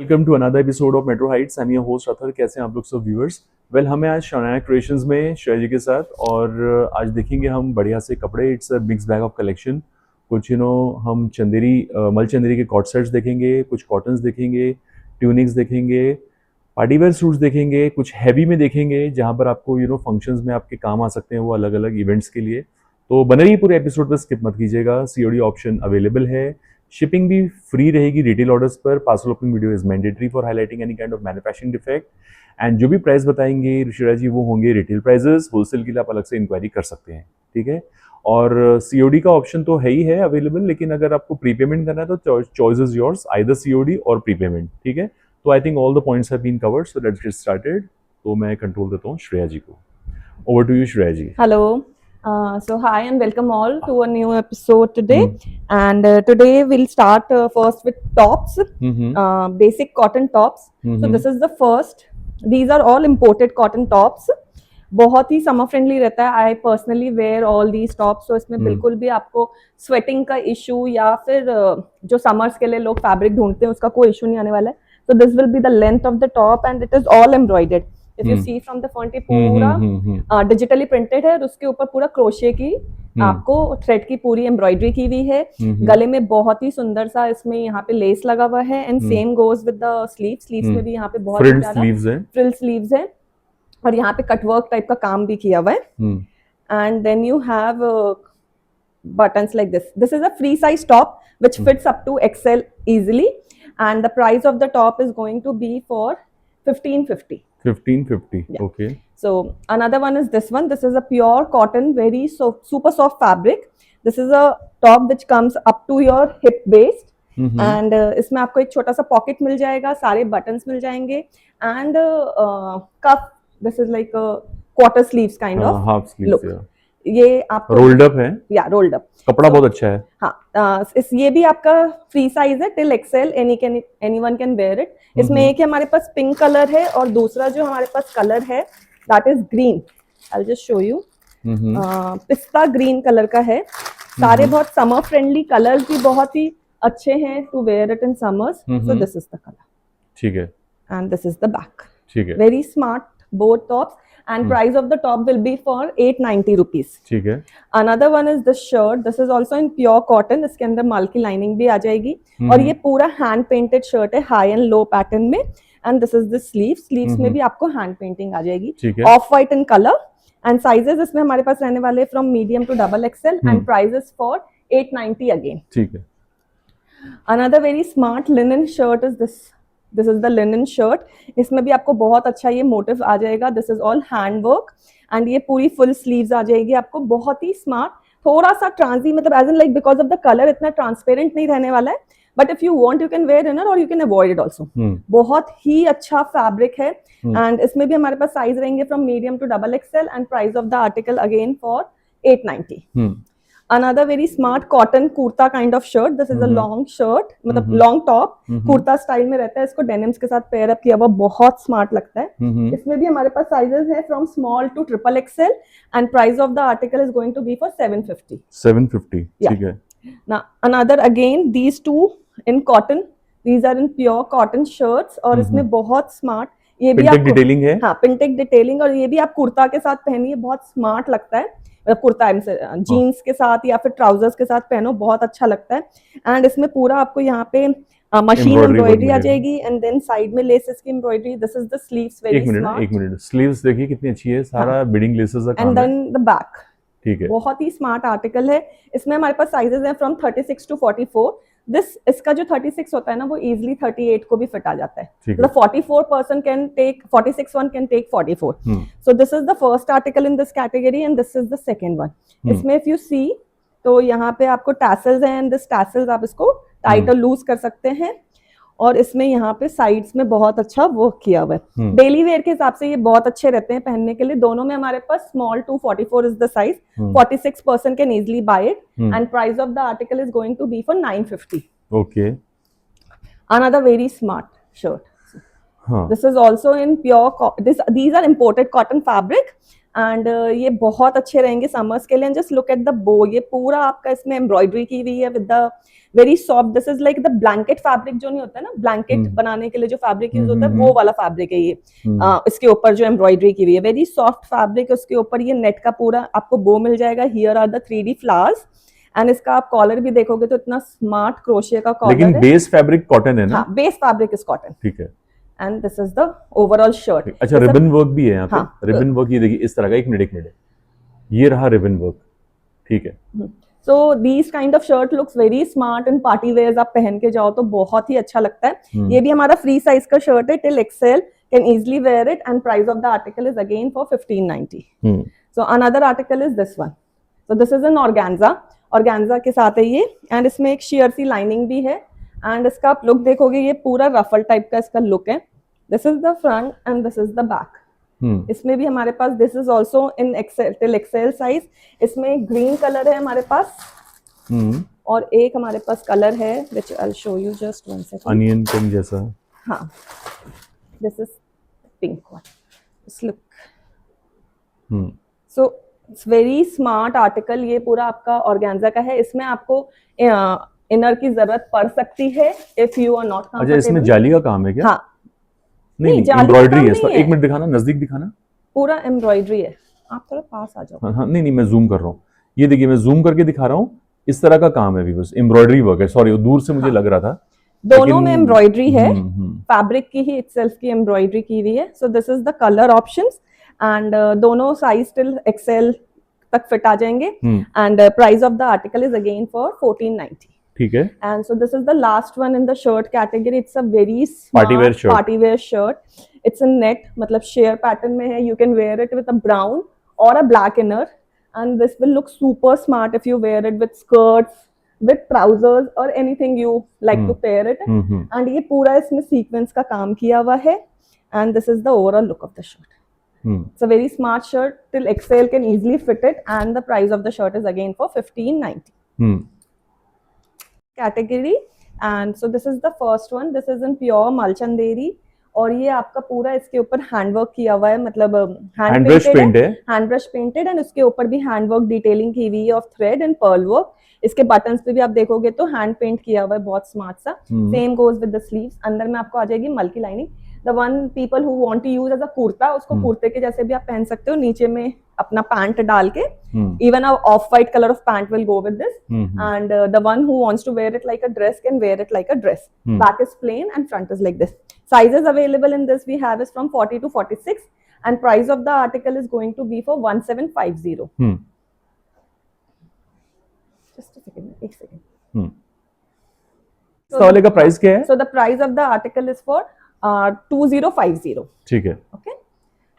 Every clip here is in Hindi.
Welcome to another episode of Metro Heights. I am your host Athar. कैसे हैं आप लोग सब व्यूअर्स? वेल हमें आज शनाया क्रिएशंस में श्रेया जी के साथ और आज देखेंगे हम बढ़िया से कपड़े। It's a mix bag of collection. कुछ हम चंदेरी मल चंदेरी के कॉट सेट्स देखेंगे, कुछ कॉटन्स देखेंगे, ट्यूनिक्स देखेंगे, पार्टीवेयर सूट्स देखेंगे, कुछ हैवी में देखेंगे जहाँ पर आपको फंक्शंस में आपके काम आ सकते हैं, वो अलग अलग इवेंट्स के लिए। तो बने रहिए पूरे एपिसोड पर, स्किप मत कीजिएगा। सीओडी ऑप्शन अवेलेबल है, शिपिंग भी फ्री रहेगी रिटेल ऑर्डर्स पर। Parcel opening video is mandatory for highlighting any kind of manufacturing defect. And जो भी प्राइस बताएंगे ऋषिरा जी वो होंगे रिटेल प्राइजेस। होलसेल के लिए आप अलग से इंक्वायरी कर सकते हैं, ठीक है। और सीओडी का ऑप्शन तो है ही है अवेलेबल, लेकिन अगर आपको प्रीपेमेंट करना है तो choice is yours, either COD और प्रीपेमेंट, ठीक है। तो I think all the points have been covered, so let's get started. तो मैं कंट्रोल देता हूँ श्रेया जी को। Over to you Shreya ji. Hello. So hi and welcome all to a new episode today. And today we'll start first with tops, basic cotton tops. So this is the first. These are all imported cotton tops. बहुत ही समर फ्रेंडली रहता है. I personally wear all these tops. तो इसमें बिल्कुल भी आपको स्वेटिंग का इशू या फिर जो समर्स के लिए लोग फैब्रिक ढूंढते हैं उसका कोई इशू नहीं आने वाला है. So this will be the length of the top and it is all embroidered. If you see from the front, ये पूरा डिजिटली प्रिंटेड है और उसके ऊपर पूरा क्रोशे की आपको थ्रेड की पूरी एम्ब्रॉयडरी की हुई है. गले में बहुत ही सुंदर सा इसमें यहाँ पे लेस लगा हुआ है. And same goes with the sleeves में भी यहाँ पे बहुत ज्यादा फ्रिल स्लीव्स है और यहाँ पे कटवर्क टाइप का काम भी किया हुआ है. And then you have buttons like this. This is a free size top which fits up to XL easily, and the price of the top is going to be for 1550. 1550. Yeah. Okay. So another one is this one. This is a pure cotton, very super soft fabric. This is a top which comes up to your hip waist. And इसमें आपको एक छोटा सा पॉकेट मिल जाएगा, सारे बटन्स मिल जाएंगे. And cuff. This is like a quarter sleeves kind of half sleeves look. Yeah. ये आपको रोल्ड अप है. या रोल्ड अप कपड़ा बहुत अच्छा है. हाँ, ये भी आपका फ्री साइज है till XL. Anyone can wear it. इसमें एक हमारे पास पिंक कलर है और दूसरा जो हमारे पास कलर है that is green. I will just show you. पिस्ता ग्रीन कलर का है. सारे बहुत समर फ्रेंडली कलर्स भी बहुत ही अच्छे हैं to wear it in summers. So this is the colour. ठीक है. And this is the back. ठीक है. Very smart both tops. And price of the top will be for 890 rupees. ठीक है. Another one is this shirt. This is also in pure cotton. इसके अंदर माल की लाइनिंग भी आ जाएगी और ये पूरा हैंड पेंटेड शर्ट है हाई एंड लो पैटर्न में. And this is the sleeves में भी आपको हैंड पेंटिंग आ जाएगी. Off white in colour. And sizes इसमें हमारे पास रहने वाले from medium to double XL. And prices for 890 again. ठीक है. Another very smart linen shirt is this. This is the linen shirt. इसमें भी आपको बहुत अच्छा ये मोटिव आ जाएगा. This is all hand work and ये पूरी full sleeves आ जाएगी आपको. बहुत ही smart. थोड़ा सा ट्रांसी मतलब as in like because of the color इतना ट्रांसपेरेंट नहीं रहने वाला है. But if you want you can wear inner or you can avoid it also. बहुत ही अच्छा फैब्रिक है. And इसमें भी हमारे पास साइज रहेंगे from medium to double XL and price of the article again for 890. Another very smart cotton kurta kind of shirt. This is a long shirt, मतलब long top, कुर्ता स्टाइल में रहता है. इसको डेनिम्स के साथ पेयर अप किया हुआ बहुत स्मार्ट लगता है. इसमें भी हमारे पास साइजेस है from small to triple XL and price of the article is going to be for 750. 750. ठीक है. Now another again these two in cotton. These are in pure cotton shirts और इसमें बहुत स्मार्ट ये भी आपको डिटेलिंग है. हाँ, पिंटेक डिटेलिंग. और ये भी आप कुर्ता के साथ पहनिए, बहुत स्मार्ट लगता है. कुर्ता जीन्स के साथ या फिर ट्राउजर्स के साथ पहनो, बहुत अच्छा लगता है. एंड इसमें पूरा आपको यहाँ पे मशीन एम्ब्रॉयडरी आ जाएगी एंड देन साइड में लेसेस की embroidery. This is the sleeves. Very smart. एक मिनट. स्लीव्स देखिए कितनी अच्छी है. सारा बीडिंग लेसेस का काम है. And then the back. ठीक है. बहुत ही स्मार्ट आर्टिकल है. इसमें हमारे पास साइजेस हैं फ्रॉम 36 टू 44. इसका जो 36 होता है ना वो इजिली 38 को भी फिट आ जाता है. मतलब 44% can take 46 one can take 44. So this is the first article in this category and this is the second one. इसमें इफ यू सी तो यहाँ पे आपको टैसल्स हैं एंड दिस टैसल्स आप इसको टाइट और लूज कर सकते हैं. और इसमें यहाँ पे साइड्स में बहुत अच्छा वर्क किया हुआ है. डेली वेयर के हिसाब से ये बहुत अच्छे रहते हैं पहनने के लिए. दोनों में हमारे पास small to 44 is the size. 46% can easily buy it and price of the article is going to be for 950. Okay. Another very smart shirt. This is also in pure these are imported cotton fabric and ये बहुत अच्छे रहेंगे समर्स के लिए. जस्ट लुक एट द बो, ये पूरा आपका इसमें एम्ब्रॉयडरी की हुई है with the very soft. This is like the blanket fabric जो नहीं होता है ना, ब्लैंकेट बनाने के लिए जो फैब्रिक यूज होता है वो वाला फैब्रिक है ये. इसके ऊपर जो एम्ब्रॉयडरी की हुई है वेरी सॉफ्ट फैब्रिक, उसके ऊपर ये नेट का पूरा आपको बो मिल जाएगा. Here are the 3D flowers and इसका आप कॉलर भी देखोगे तो इतना स्मार्ट क्रोशिया का कॉलर है. लेकिन बेस फैब्रिक कॉटन है ना? हाँ, बेस फैब्रिक इज कॉटन. ठीक है. And this is the overall shirt. अच्छा, रिबन वर्क भी है यहाँ पे. हाँ, रिबन वर्क ये देखिए इस तरह का. एक मिनट, ये रहा रिबन वर्क. ठीक है. So these kind of shirt looks very smart in party wears. आप पहन के जाओ तो बहुत ही अच्छा लगता है. ये भी हमारा फ्री साइज का शर्ट है till XL, can easily wear it and price of the article is again for 1590. So another article is this one. So this is an organza के साथ है ये. एंड इसमें एक शेयर सी लाइनिंग भी है. एंड इसका आप लुक देखोगे ये पूरा रफल टाइप का इसका लुक है. This is the front and this is the back. इसमें भी हमारे पास this is also in XL till XL size. इसमें ग्रीन कलर है हमारे पास और एक हमारे पास कलर है which I will show you just one second. Onion pink जैसा. हाँ, this is pink one. This look. So it's very smart article. ये पूरा आपका ऑर्गेन्जा का है. इसमें आपको इनर की जरूरत पड़ सकती है if you are not comfortable. अच्छा, इसमें जाली का काम है क्या? हाँ, नहीं, एम्ब्रॉयडरी है इसका. एक मिनट दिखाना, नजदीक दिखाना. पूरा एम्ब्रॉयडरी है. आप थोड़ा पास आ जाओ. हाँ, नहीं, मैं जूम कर रहा हूँ. ये देखिए, मैं जूम करके दिखा रहा हूँ. इस तरह का काम है व्यूअर्स. एम्ब्रॉयडरी वर्क है. सॉरी, दूर से मुझे लग रहा था. दोनों में एम्ब्रॉयडरी है. फैब्रिक की ही इटसेल्फ की एम्ब्रॉयडरी की हुई है. So this is the colour options and दोनों साइज टिल एक्सएल तक फिट आ जाएंगे. And price of the article is again for 1490. ठीक है. And so this is the last one in the shirt category. It's a very smart party wear shirt. It's a net, मतलब शेयर पैटर्न में है. You can wear it with a brown or a black inner and this will look super smart if you wear it with skirts, with trousers or anything you like to pair it. And ये पूरा इसमें सीक्वेंस का काम किया हुआ है. And this is the overall look of the shirt. It's a very smart shirt till XL can easily fit it and the price of the shirt is again for 1590. Category. And so this is the first one. This is in pure Malchanderi. और ये आपका पूरा इसके ऊपर हैंडवर्क किया हुआ है, मतलब हैंड ब्रश पेंटेड एंड उसके ऊपर भी हैंडवर्क डिटेलिंग की हुई है of thread and pearl work. इसके बटन्स पे भी आप देखोगे तो हैंड पेंट किया हुआ है बहुत स्मार्ट सा. Same goes with the sleeves. अंदर में आपको आ जाएगी मल्की lining. The one people who want to use as a kurta, उसको कुर्ते के जैसे भी आप पहन सकते हो. नीचे में अपना पैंट डाल के, even a off white colour of pant will go with this. And the one who wants to wear it like a dress can wear it like a dress. Back is plain and front is like this. Sizes available in this we have is from 40 to 46 and price of the article is going to be for 1750. Just a second, एक second. इस वाले का प्राइस क्या है? So the price of the article is for 2050. ठीक है. Okay.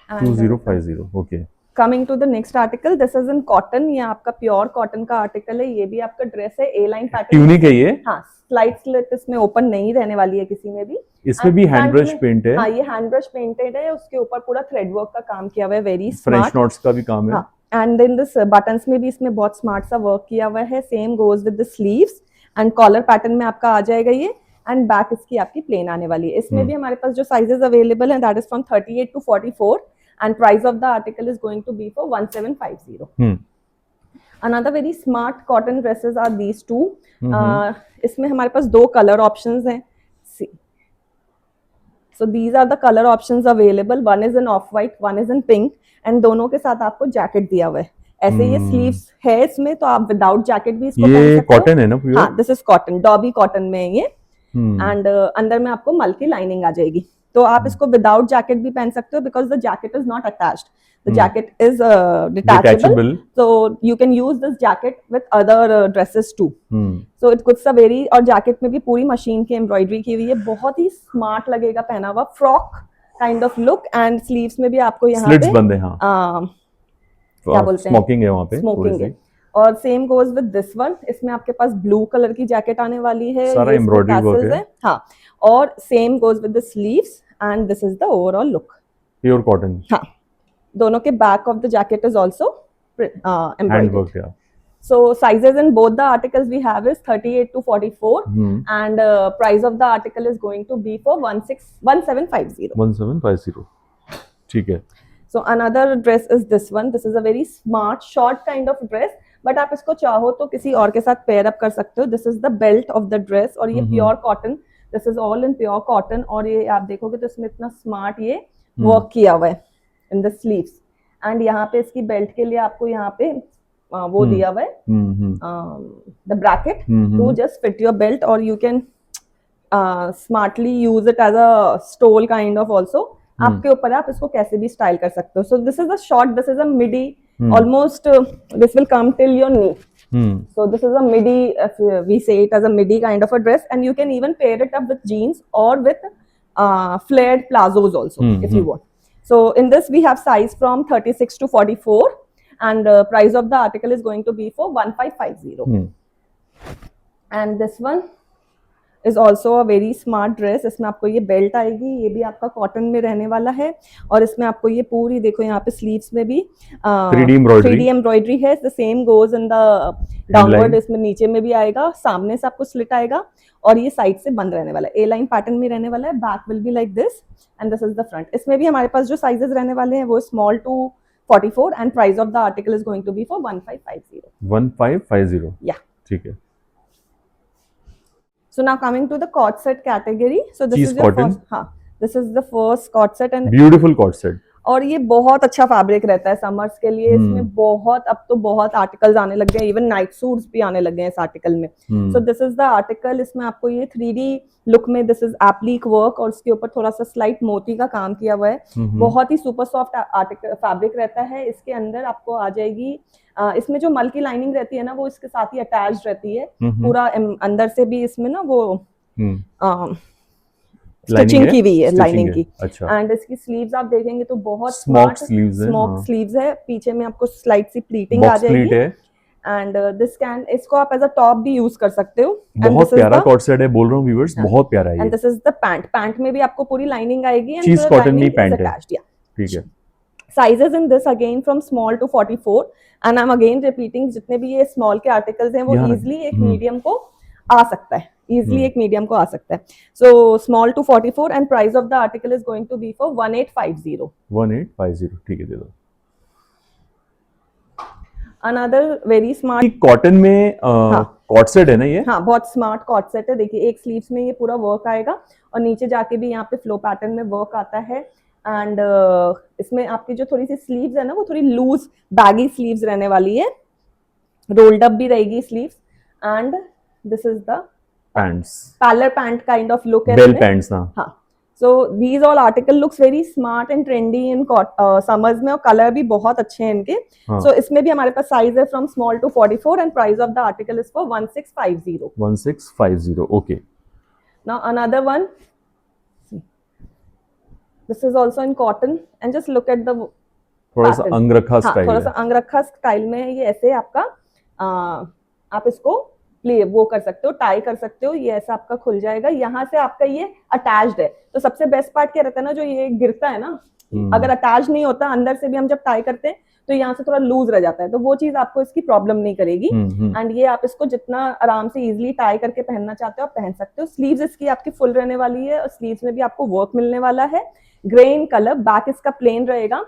2050. Okay. Coming to the next article, this is in cotton. ये आपका प्योर कॉटन का आर्टिकल है. ये भी आपका ड्रेस है, ए लाइन पैटर्न. ट्यूनिक है ये. हाँ, स्लाइड स्लिट इसमें ओपन नहीं रहने वाली है किसी में भी. इसमें भी हैंड ब्रश पेंट है. हाँ, ये हैंड ब्रश पेंटेड है. उसके ऊपर पूरा थ्रेड वर्क का काम किया हुआ है. Very smart. फ्रेंच नॉट्स का भी काम है. हाँ, एंड इन दिस बटन्स में भी इसमें बहुत स्मार्ट सा वर्क किया हुआ है. Same goes with the sleeves and collar pattern में आपका आ जाएगा ये. एंड बैक इसकी आपकी प्लेन आने वाली है. इसमें भी हमारे पास जो साइजेस अवेलेबल हैं that is from 38 to 44 and price of the article is going to be for 1750. Another very smart cotton dresses are these two. इसमें हमारे पास दो कलर ऑप्शंस हैं. See, so these are the color options available. One is in off white, one is in pink, and दोनों के साथ आपको जैकेट दिया हुआ है. ऐसे ये स्लीव्स है इसमें, तो आप विदाउट जैकेट भी इसको पहन सकते हो. कॉटन है ना प्योर? हाँ, this is cotton, dobby cotton में है ये. एंड अंदर में आपको मल्की लाइनिंग आ जाएगी. तो आप इसको विदाउट जैकेट भी पहन सकते हो because the jacket is not attached. The jacket is detachable, so you can use this jacket with other dresses too. So it looks a very, और जैकेट में भी पूरी मशीन की एम्ब्रॉयडरी की हुई है. बहुत ही स्मार्ट लगेगा पहना हुआ. Frock kind of look. And sleeves में भी आपको यहाँ पे बंद है. हाँ, क्या बोलते हैं, स्मोकिंग है वहाँ पे. स्मोकिंग है. और same goes with this one. इसमें आपके पास ब्लू कलर की जैकेट आने वाली है. सारा एम्ब्रॉयडरी वर्क है. हाँ, और same goes with the sleeves and this is the overall look. Pure cotton. हाँ, दोनों के back of the jacket is also embroidered. So sizes in both the articles we have is 38 to 44 and price of the article is going to be for 1750. 1750. ठीक है. So another dress is this one. This is a very smart short kind of dress, but आप इसको चाहो तो किसी और के साथ पेयर अप कर सकते हो. This is the belt of the dress और ये pure cotton. This is all in pure cotton और ये आप देखोगे तो इसमें इतना स्मार्ट ये वर्क किया हुआ है in the sleeves. एंड यहाँ पे इसकी बेल्ट के लिए आपको यहाँ पे वो दिया हुआ है the bracket to just fit your belt, or you can smartly use it as a stole kind of also. आपके ऊपर आप इसको कैसे भी स्टाइल कर सकते हो. So this is a short, this is a midi, almost this will come till your knee. So this is a midi, we say it as a midi kind of a dress, and you can even pair it up with jeans or with flared plazos also if you want. So in this we have size from 36 to 44, and price of the article is going to be for 1550. And this one is also a very smart dress. इसमें आपको ये बेल्ट आएगी, ये भी आपका कॉटन में रहने वाला है, और इसमें आपको ये पूरी देखो यहाँ पे स्लीव्स में भी 3D एम्ब्रॉयडरी है. The same goes in the downward. इसमें नीचे में भी आएगा, सामने से आपको स्लिट आएगा, और ये साइड से बंद रहने वाला है. ए लाइन पैटर्न में रहने वाला है. Back will be like this and this is the front. इसमें भी हमारे पास जो साइजेस रहने वाले हैं वो small to 44, and price of the article is going to be for 1550. 1550. या ठीक है. So now coming to the cord set category. So this Cheese is your cotton. first, हाँ, this is the first cord set, and Beautiful cord set. और ये बहुत अच्छा फैब्रिक रहता है समर्स के लिए. इसमें बहुत, अब तो बहुत आर्टिकल्स आने लग गए, इवन नाइट सूट्स भी आने लग गए हैं इस आर्टिकल में. सो दिस इज द आर्टिकल. इसमें आपको ये 3D लुक में, दिस इज एप्लिक वर्क, और उसके ऊपर थोड़ा सा स्लाइट मोती का काम किया हुआ है. बहुत ही सुपर सॉफ्ट आर्टिकल फैब्रिक रहता है. इसके अंदर आपको आ जाएगी, इसमें जो मल की लाइनिंग रहती है ना, वो इसके साथ ही अटैच्ड रहती है. पूरा अंदर से भी इसमें ना वो स्टिचिंग की हुई है, लाइनिंग की. अच्छा. एंड इसकी स्लीव्स आप देखेंगे तो बहुत स्मोक स्लीव्स है. स्मोक स्लीव्स है. पीछे में आपको स्लाइट सी प्लीटिंग आ जाएगी. एंड दिस कैन, इसको आप एज अ टॉप भी यूज कर सकते हो. बहुत प्यारा कॉर्ड सेट है, बोल रहा हूँ व्यूअर्स, बहुत प्यारा है. And this is the pant. Pant में भी आपको पूरी लाइनिंग आएगी, एंड चीज कॉटन में पैंट है. ठीक है. Sizes in this again from small to 44, and I'm again repeating, जितने भी ये small के articles हैं वो easily एक medium को आ सकता है. easily एक medium को आ सकता है. So small to 44, and price of the article is going to be for 1850. 1850. ठीक है, दे दो. Another very smart कॉटन में कॉर्ड सेट है ना ये. हाँ, बहुत स्मार्ट कॉर्ड सेट है. देखिए एक स्लीव्स में ये पूरा वर्क आएगा, और नीचे जाके भी यहाँ पे फ्लो पैटर्न में वर्क आता है. एंड इसमें आपकी जो थोड़ी सी स्लीव्स है ना, वो थोड़ी लूज बैगी स्लीव्स रहने वाली है. रोल्ड अप भी रहेगी sleeves. And this is the pants, पैलर पैंट काइंड ऑफ लुक है. बेल पैंट्स ना. हाँ. So these all article looks very smart and trendy in summers में, और कलर भी बहुत अच्छे हैं इनके. सो इसमें भी हमारे पास साइज है from small to 44, and price of the article is for 1650. 1650. Okay. Now another one. This is also in cotton, and just look at the थोड़ा सा अंगरखा स्टाइल. थोड़ा सा अंगरखा स्टाइल में है ये. ऐसे आपका आप इसको प्ले वो कर सकते हो, टाई कर सकते हो. ये ऐसा आपका खुल जाएगा. यहाँ से आपका ये अटैच्ड है. तो सबसे बेस्ट पार्ट क्या रहता है ना, जो ये गिरता है ना, अगर अटैच नहीं होता अंदर से भी हम जब टाई करते हैं तो यहाँ से थोड़ा लूज रह जाता है. तो वो चीज आपको इसकी प्रॉब्लम नहीं करेगी. एंड ये आप इसको जितना आराम से इजीली टाई करके पहनना चाहते हो आप पहन सकते हो. स्लीव्स इसकी आपकी फुल रहने वाली है, और स्लीव्स में भी आपको वर्क मिलने वाला है. Grey in colour. बैक इसका प्लेन रहेगा.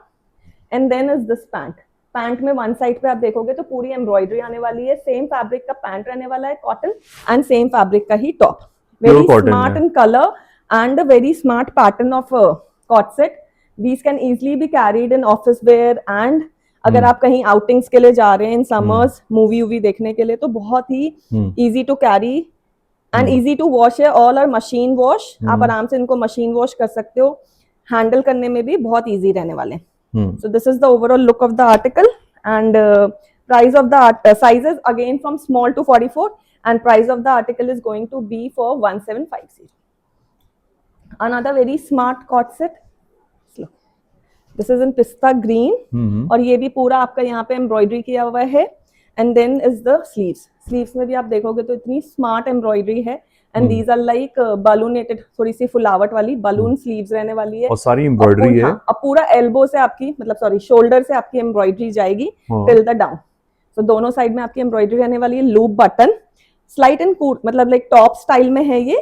And then is this pant. Pant में वन साइड पे आप देखोगे तो पूरी एम्ब्रॉयडरी आने वाली है. सेम फैब्रिक का पैंट रहने वाला है, कॉटन, एंड सेम फैब्रिक का ही top. Very smart in colour and very smart pattern of coord set. These can easily be carried in office wear, and अगर आप कहीं आउटिंग्स के लिए जा रहे हैं इन समर्स, मूवी वूवी देखने के लिए, तो बहुत ही easy to carry and easy to wash है. All are machine wash. आप आराम से इनको मशीन वॉश कर सकते हो. हैंडल करने में भी बहुत इजी रहने वाले. So this is the overall look of the article. And price of the sizes again from small to 44, and price of the article is going to be for 1750. Another very smart cot set. This is in pista green, और ये भी पूरा आपका यहाँ पे एम्ब्रॉयडरी किया हुआ है. And then is the sleeves. Sleeves में भी आप देखोगे तो इतनी स्मार्ट एम्ब्रॉयडरी है. एंड दीज आर लाइक बलूनेटेड, थोड़ी सी फुलावट वाली बलून स्लीव्स रहने वाली है, और सारी एम्ब्रॉयडरी है. अब पूरा एल्बो से आपकी, मतलब सॉरी, शोल्डर से आपकी एम्ब्रॉयडरी जाएगी टिल द डाउन. सो दोनों साइड में आपकी एम्ब्रॉयडरी रहने वाली है. लूप बटन, स्लाइट एंड कूट, मतलब लाइक टॉप स्टाइल में है ये.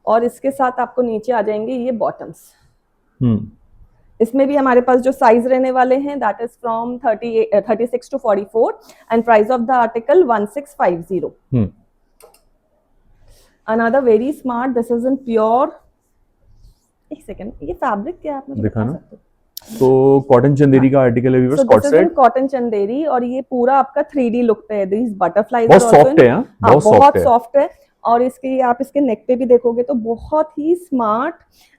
और इसके साथ आपको नीचे आ जाएंगे ये बॉटम्स. इसमें भी हमारे पास जो साइज रहने वाले हैं that is from 36 to 44 and price of the article 1650. Another very smart, this is in pure, एक सेकंड, ये फैब्रिक क्या है आप मुझे दिखा बता ना? सकते हो? तो कॉटन चंदेरी का आर्टिकल है viewers, So cot this is in set, cotton Chanderi और ये पूरा आपका 3D लुक पे है. These butterflies बहुत are also सॉफ्ट in, है, हाँ हाँ बहुत बहुत सॉफ्ट है। सॉफ्ट है. और इसके आप इसके नेक पे भी देखोगे तो बहुत ही स्मार्ट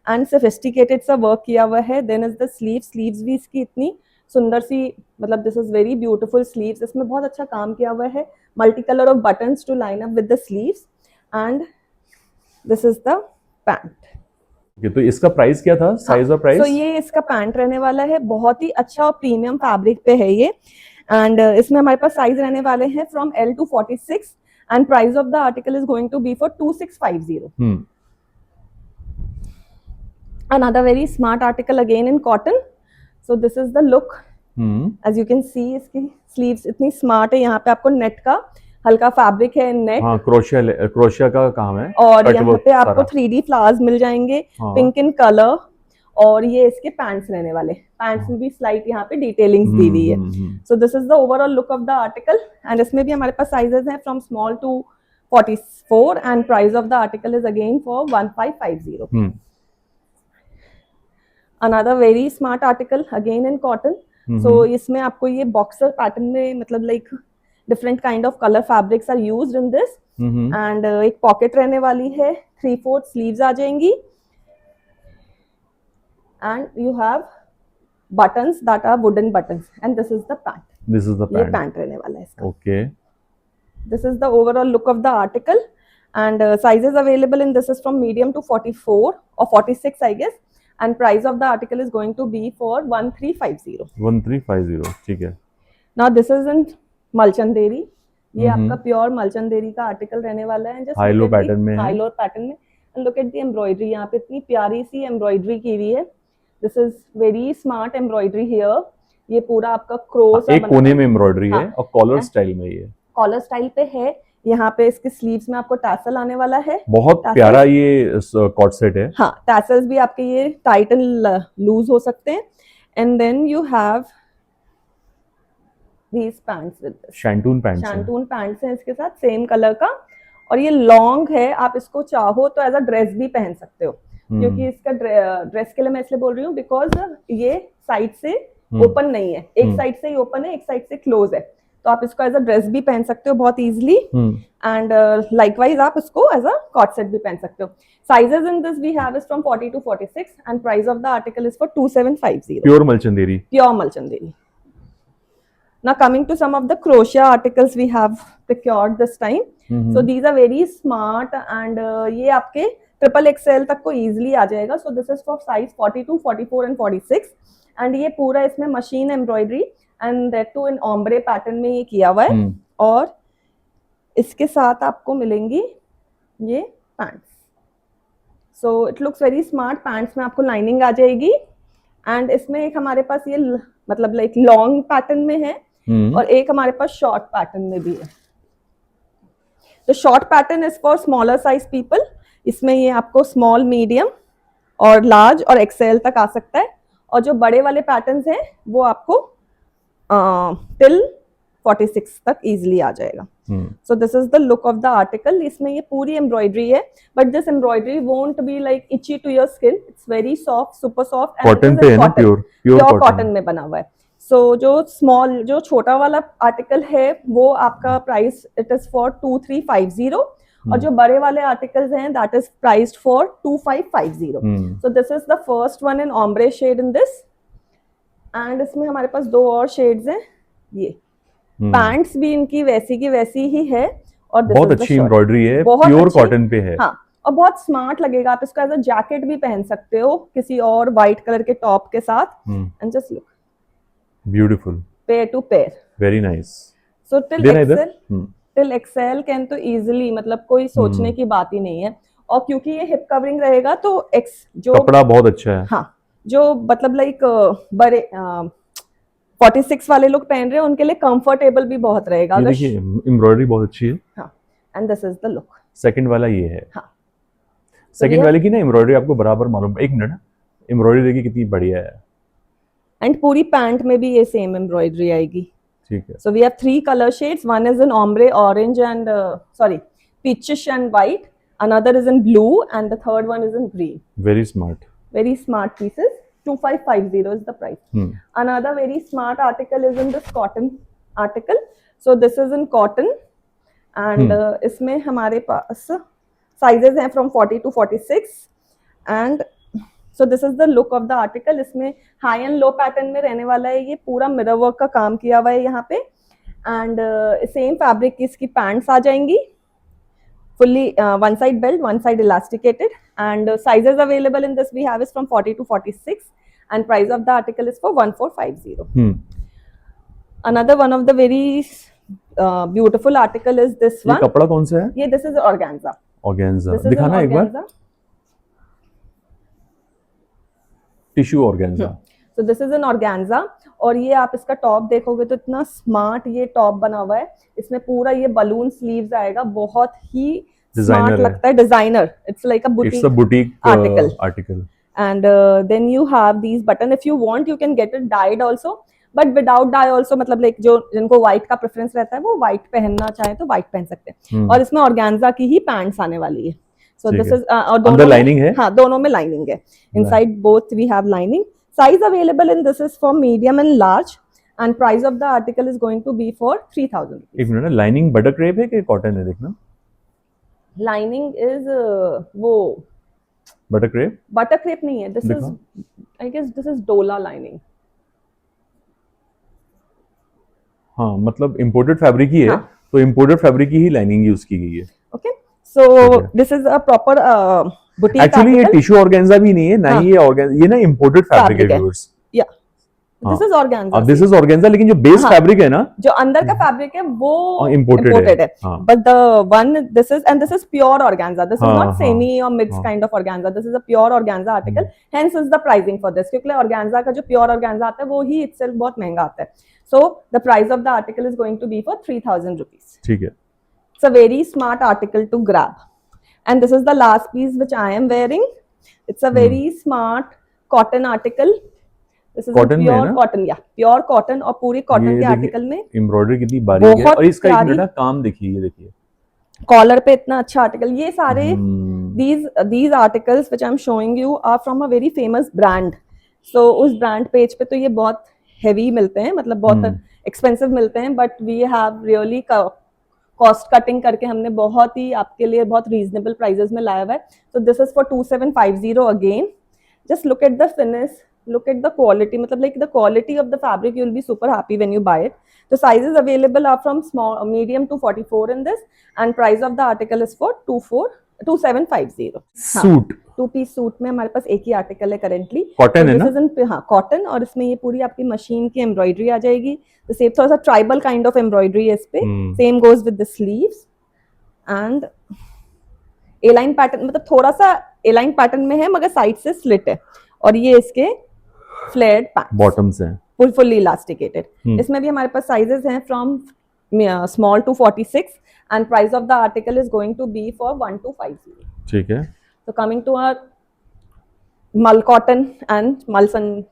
एंड सोफिस्टिकेटेड सा वर्क किया हुआ है. देन इज द स्लीव्स भी इसकी इतनी सुंदर सी, मतलब this is very beautiful sleeves. इसमें बहुत अच्छा काम किया हुआ है, multi colour of buttons to line up with the sleeves. And this is the pant. तो इसका प्राइस क्या था, साइज और प्राइस? तो ये इसका पैंट रहने वाला है, बहुत ही अच्छा और प्रीमियम फैब्रिक पे है ये. एंड इसमें हमारे पास साइज रहने वाले हैं from L to 46 and price of the article is going to be for 2650. Another very smart article again in cotton. So this is the look. As you can see, इसकी स्लीव्स इतनी स्मार्ट है. यहाँ पे आपको नेट का हल्का फैब्रिक है, नेट. हाँ, क्रोशिया का काम है. और कट यहाँ वर्क पे आपको सारा. 3D फ्लावर्स मिल जाएंगे, हाँ. Pink in colour. और ये इसके पैंट्स रहने वाले, पैंट्स में भी स्लाइट यहाँ पे डिटेलिंग्स दी हुई है. So this is the overall look of the article. And इसमें भी हमारे पास साइजेस हैं from small to 44 and price of the article is again for 1550. Another very smart article again in cotton. So इसमें आपको ये बॉक्सर पैटर्न में, मतलब like different kind of colour fabrics are used in this. And एक पॉकेट रहने वाली है, 3/4 स्लीव्स आ जाएंगी. And you have buttons that are wooden buttons, and this is the pant. This is the ये pant. pant रहने वाला है इसका. Okay. This is the overall look of the article, and sizes available in this is from medium to 44 or 46, I guess. And price of the article is going to be for 1350. 1350, ठीक है. Now this is in मलचंदेरी. ये आपका प्योर मलचंदेरी का आर्टिकल रहने वाला है. Just हाई लो पैटर्न में है. हाई लो पैटर्न में. And look at the embroidery. यहाँ पे इतनी प्यारी सी एम्ब्रॉयडरी की हुई है. This is very smart embroidery here. ये पूरा आपका क्रॉस एक कोने में एम्ब्रॉयडरी है और कॉलर स्टाइल में ये. कॉलर स्टाइल पे है. यहाँ पे इसके स्लीव्स में आपको टैसल आने वाला है. बहुत प्यारा ये कॉट सेट है. हाँ, टैसल्स भी आपके ये टाइट एंड लूज हो सकते हैं. And then you have these pants with this. Shantoon pants हैं. शैंटून पैंट्स हैं इसके साथ सेम कलर का. और ये लॉन्ग है, आप इसको चाहो तो एज अ ड्रेस भी पहन सकते हो. क्योंकि इसका ड्रेस के लिए मैं इसलिए बोल रही हूँ बिकॉज ये साइड से ओपन नहीं है, एक साइड से ही ओपन है, एक साइड से क्लोज है. तो आप इसको एज अ ड्रेस भी पहन सकते हो बहुत इजीली. एंड लाइकवाइज आप इसको एज अ कॉट सेट भी पहन सकते हो. Sizes in this we have is from 40 to 46 and price of the article is for 2750. Pure Malchanderi. Pure Malchanderi. Now coming to some of the crochet articles we have procured this time. So these are very smart and ये आपके XXL तक को easily आ जाएगा. So this is for size 42, 44 and 46. And ये पूरा इसमें machine embroidery and that too in ombre pattern में ये किया हुआ है. और इसके साथ आपको मिलेंगी ये pants. So it looks very smart. Pants में आपको lining आ जाएगी. And इसमें एक हमारे पास ये मतलब लाइक लॉन्ग पैटर्न में है और एक हमारे पास शॉर्ट पैटर्न में भी है. तो short pattern is for smaller size people. इसमें ये आपको स्मॉल, मीडियम और लार्ज और एक्सेल तक आ सकता है. और जो बड़े वाले पैटर्न्स हैं वो आपको टिल 46 तक इजीली आ जाएगा. So this is the look of the article. इसमें ये पूरी एम्ब्रॉयडरी है, but this embroidery won't be like itchy to your skin. It's very soft, super soft. Cotton पे है ना, प्योर कॉटन में बना हुआ है. So जो छोटा वाला आर्टिकल है वो आपका प्राइस इट इज फॉर 2350 और जो बड़े वाले आर्टिकल्स हैं that is priced for 2550. So this is the first one in ombre shade in this. And इसमें हमारे पास दो और शेड्स हैं. ये पैंट्स भी इनकी वैसी की वैसी ही है और बहुत अच्छी एम्ब्रॉयडरी है, प्योर कॉटन पे है. हाँ, और बहुत स्मार्ट लगेगा. आप इसको एज अ जैकेट भी पहन सकते हो किसी और व्हाइट कलर के टॉप के साथ. And just look beautiful, pair to pair, very nice. So till XL can तो इजीली, मतलब कोई सोचने की बात ही नहीं है. और क्योंकि ये हिप कवरिंग रहेगा तो जो कपड़ा बहुत अच्छा है. हाँ, जो मतलब लाइक बड़े 46 वाले लोग पहन रहे हैं उनके लिए कंफर्टेबल भी बहुत रहेगा. ये देखिए एम्ब्रॉयडरी बहुत अच्छी है. हाँ, and this is the look. Second वाला ये है. हाँ, सेकंड वाले की ना एम्ब्रॉयडरी आपको बराबर मालूम. एक मिनट, एम्ब्रॉयडरी देखिए कितनी बढ़िया है. एंड पूरी पैंट में भी ये सेम एम्ब्रॉयडरी आएगी। ठीक है। So we have 3 color shades. One is in ombre orange and peachish and white. Another is in blue and the third one is in green. Very smart. Very smart pieces. 2550 is the price. Another very smart article is in this cotton article. So this is in cotton and इसमें हमारे पास sizes हैं from 40 to 46 and so this is the look of the article. इसमें high and low pattern में रहने वाला है, ये पूरा mirror work का काम किया हुआ है यहाँ पे and same fabric की इसकी pants आ जाएंगी, fully one side belt, one side elasticated and sizes available in this we have is from 40 to 46 and price of the article is for 1450. Another one of the very beautiful article is this one. ये कपड़ा कौन सा है? ये this is organza. Organza. दिखाना एक बार. Tissue organza. So this is an organza और ये आप इसका टॉप देखोगे तो इतना स्मार्ट ये टॉप बना हुआ है, इसमें पूरा ये बलून स्लीव्स आएगा, बहुत ही स्मार्ट लगता है, designer, it's like a boutique article and then you have these button, if you want you can get it dyed also but without dye also, मतलब लाइक जो जिनको व्हाइट का प्रेफरेंस रहता है वो व्हाइट पहनना चाहे तो व्हाइट पहन सकते हैं और इसमें ऑर्गेन्जा की ही पैंट्स आने वाली है। So this is और दोनों लाइनिंग है, हाँ दोनों में लाइनिंग है, inside both we have lining. Size available in this is for medium and large and price of the article is going to be for 3000 rupees. एक मिनट, लाइनिंग बटर क्रेप है कि कॉटन है? देखना, लाइनिंग इज वो बटर क्रेप नहीं है, this is I guess this is डोला लाइनिंग। हाँ मतलब इंपोर्टेड फैब्रिक ही है, तो इंपोर्टेड फैब्रिक की ही लाइनिंग यूज की गई है। Okay, so this is a proper boutique actually ये टिश्यू ऑर्गेन्जा भी नहीं है ना, ये ऑर्गेन्जा, ये ना इंपोर्टेड फैब्रिक है व्यूअर्स। या दिस इज ऑर्गेन्जा, अब दिस इज ऑर्गेन्जा, लेकिन जो बेस फैब्रिक है ना, जो अंदर का फैब्रिक है वो इंपोर्टेड है, but the one this is and this is pure organza, this is not semi or mix kind of organza, this is a pure organza article, hence is the pricing for this, क्योंकि ऑर्गेन्जा का जो प्योर ऑर्गेन्जा आता है वो ही इटसेल्फ बहुत महंगा आता है। So the price of the article is going to be for 3000 rupees. ठीक है, it's a very smart article to grab and this is the last piece which I am wearing. It's a very smart cotton article. This is cotton pure cotton, yeah, pure cotton और पूरी cotton के आर्टिकल में एम्ब्रॉयडरी कितनी बारीक है और इसका एक मिनट काम देखिए, ये देखिए कॉलर पे इतना अच्छा आर्टिकल। ये सारे these articles which I am showing you are from a very famous brand. So उस ब्रांड पेज पे तो ये बहुत हेवी मिलते हैं, मतलब बहुत एक्सपेंसिव मिलते हैं, but we have really cost cutting करके हमने बहुत ही आपके लिए बहुत रीजनेबल प्राइसेस में लाया हुआ है। तो this is for 2750 again. Just look at the finish, look at the quality, मतलब like the quality of the fabric, you will be super happy when you buy it. तो sizes available are from small medium to 44 in this and price of the article is for 2750। Suit, 2 piece suit में हमारे पास एक ही आर्टिकल है करेंटली, कॉटन है ना? हाँ कॉटन, और इसमें ये पूरी आपकी मशीन की एम्ब्रॉयडरी आ जाएगी, तो सेम थोड़ा सा ट्राइबल काइंड ऑफ एम्ब्रॉयडरी है इस पे, same goes with the sleeves and A line pattern, मतलब थोड़ा सा ए लाइन पैटर्न में है मगर साइड से स्लिट है, और ये इसके फ्लेयर्ड पैंट्स बॉटम्स हैं, फुल्ली इलास्टिकेटेड। इसमें भी हमारे पास साइजेस हैं from small to 46 and price of the article is going to be for 1250. ठीक है। So coming to our Mal cotton and Mal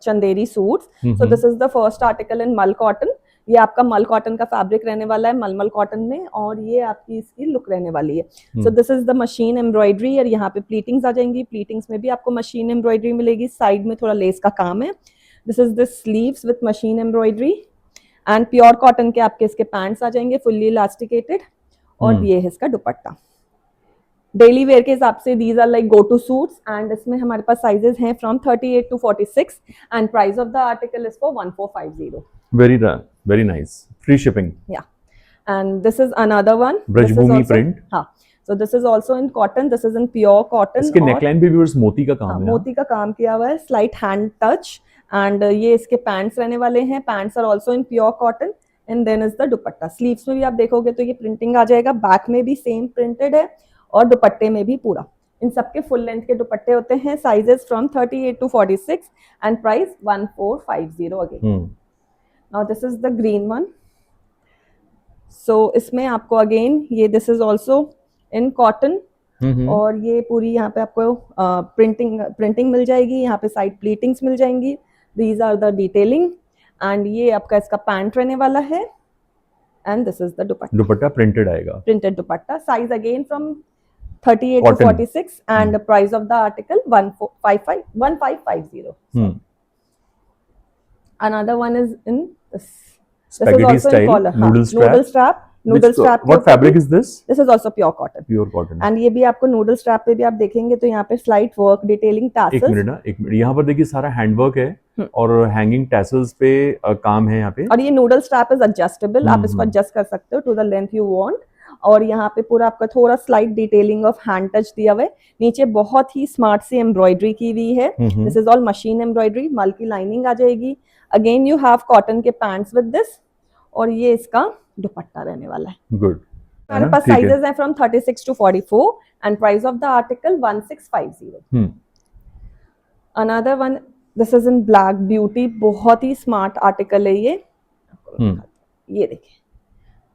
Chanderi suits. So this is the first article in Mal cotton. ये आपका मल कॉटन का फैब्रिक रहने वाला है, मलमल कॉटन में, और ये आपकी इसकी लुक रहने वाली है। So this is the machine embroidery, और यहाँ पे प्लीटिंग्स आ जाएंगी, प्लीटिंग्स में भी आपको मशीन एम्ब्रॉयडरी मिलेगी, साइड में थोड़ा लेस का काम है। This is the sleeves with machine embroidery and pure cotton के आपके इसके पैंट्स आ जाएंगे फुल्ली इलास्टिकेटेड, और ये है इसका दुपट्टा। डेली वेयर के हिसाब से these are like go to suits, and इसमें हमारे पास साइजेस हैं from 38 to 46 and price of the article is for 1450। Very nice. Free shipping. Yeah. And this is another one. Braj Bhoomi print. हाँ. So this is also in cotton. This is in pure cotton. इसके neckline पे भी मोती का काम है। मोती का काम किया हुआ है, slight hand touch. And ये इसके pants रहने वाले हैं. Pants are also in pure cotton. And then is the dupatta. Sleeves में भी आप देखोगे तो ये printing आ जाएगा. Back में भी same printed है, और दुपट्टे में भी पूरा। इन सबके फुल लेंथ के दुपट्टे होते हैं। Sizes from 38 to 46 and price 1450 again. Now this is the green one. So इसमें आपको again ये this is also in cotton, और ये पूरी यहाँ पे आपको प्रिंटिंग मिल जाएगी, यहाँ पे साइड प्लीटिंग्स मिल जाएंगी, These are the detailing and ये आपका इसका पैंट रहने वाला है and this is the dupatta. Dupatta printed आएगा. Printed dupatta. Size again from 38 Cotton. to 46 and the price of the article 1550. Another one is in this. Spaghetti is also style, in collar. noodle strap. Noodle strap. Noodle strap. What fabric is this? This is also pure cotton. Pure cotton. And ये भी आपको noodle strap पे भी आप देखेंगे तो यहाँ पे slight work, detailing tassels. एक मिनट यहाँ पर देखिए सारा हैंडवर्क है और हैंगिंग टैसल्स पे काम है यहाँ पे. और ये noodle strap is adjustable. आप इसको adjust कर सकते हो to the length you want. और यहाँ पे पूरा आपका थोड़ा slight detailing of hand touch दिया हुआ है. नीचे बहुत ही स्मार्ट सी एम्ब्रॉयडरी की हुई है. This is all machine embroidery. मल की लाइनिंग आ जाएगी. अगेन यू हैव कॉटन के पैंट्स विद दिस और ये इसका दुपट्टा रहने वाला है. गुड. हमारे पास साइजेस हैं from 36 to 44 and price of the article 1650. Another one this is in black beauty. बहुत ही स्मार्ट आर्टिकल है ये. ये देखिए.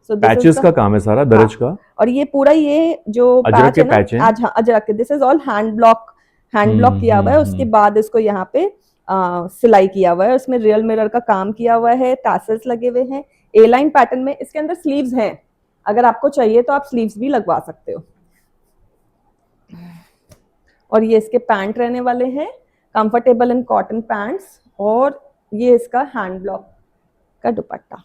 So पैचेस का काम है सारा दरज का. और ये पूरा ये जो पैच है ना आज अजरक के this is all hand block किया हुआ है. उसके बाद इसको यहाँ पे सिलाई किया हुआ है. उसमें रियल मिरर का काम किया हुआ है. टैसल्स लगे हुए हैं ए लाइन पैटर्न में. इसके अंदर स्लीव्स हैं. अगर आपको चाहिए तो आप स्लीव्स भी लगवा सकते हो. और ये इसके पैंट रहने वाले हैं. Comfortable in cotton pants. और ये इसका हैंड ब्लॉक का दुपट्टा.